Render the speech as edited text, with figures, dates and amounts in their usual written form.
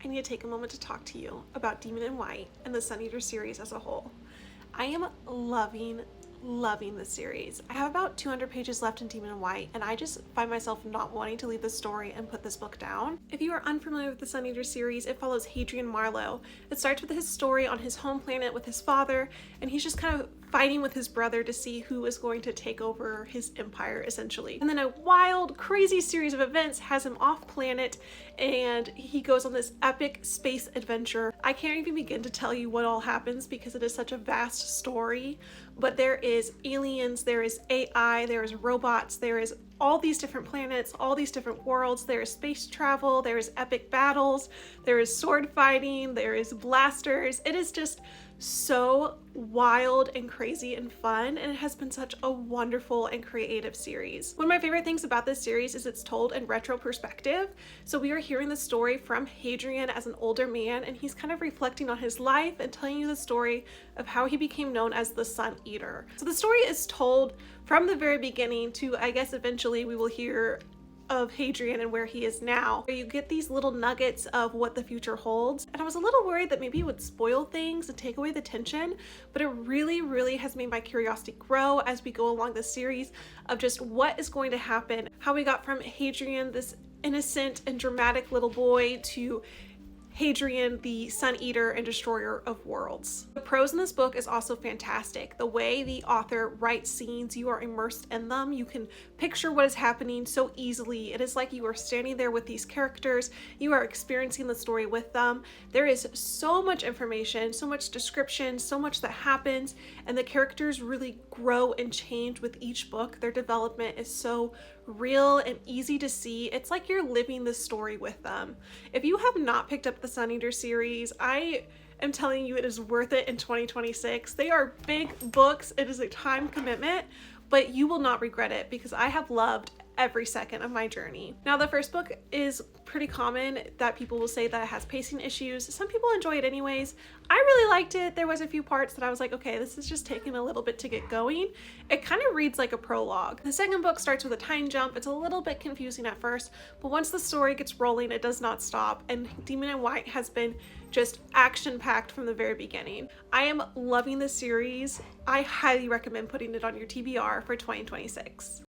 I need to take a moment to talk to you about Demon in White and the Sun Eater series as a whole. I am loving this series. I have about 200 pages left in Demon in White, and I just find myself not wanting to leave the story and put this book down. If you are unfamiliar with the Sun Eater series, it follows Hadrian Marlowe. It starts with his story on his home planet with his father, and he's just kind of fighting with his brother to see who is going to take over his empire, essentially. And then a wild, crazy series of events has him off planet, and he goes on this epic space adventure. I can't even begin to tell you what all happens because it is such a vast story, but there is aliens, there is AI, there is robots, there is all these different planets, all these different worlds, there is space travel, there is epic battles, there is sword fighting, there is blasters. It is just so wild and crazy and fun, and it has been such a wonderful and creative series. One of my favorite things about this series is it's told in retro perspective. So we are hearing the story from Hadrian as an older man, and he's kind of reflecting on his life and telling you the story of how he became known as the Sun Eater. So the story is told from the very beginning to, I guess, eventually we will hear of Hadrian and where he is now. You get these little nuggets of what the future holds, and I was a little worried that maybe it would spoil things and take away the tension, but it really has made my curiosity grow as we go along the series of just what is going to happen, how we got from Hadrian, this innocent and dramatic little boy, to Hadrian, the Sun Eater and Destroyer of Worlds. The prose in this book is also fantastic. The way the author writes scenes, you are immersed in them. You can picture what is happening so easily. It is like you are standing there with these characters. You are experiencing the story with them. There is so much information, so much description, so much that happens, and the characters really grow and change with each book. Their development is so real and easy to see. It's like you're living the story with them. If you have not picked up the Sun Eater series, I am telling you it is worth it in 2026. They are big books. It is a time commitment, but you will not regret it because I have loved every second of my journey. Now, the first book is pretty common that people will say that it has pacing issues. Some people enjoy it anyways. I really liked it. There was a few parts that I was like, okay, this is just taking a little bit to get going. It kind of reads like a prologue. The second book starts with a time jump. It's a little bit confusing at first, but once the story gets rolling, it does not stop. And Demon in White has been just action-packed from the very beginning. I am loving this series. I highly recommend putting it on your TBR for 2026.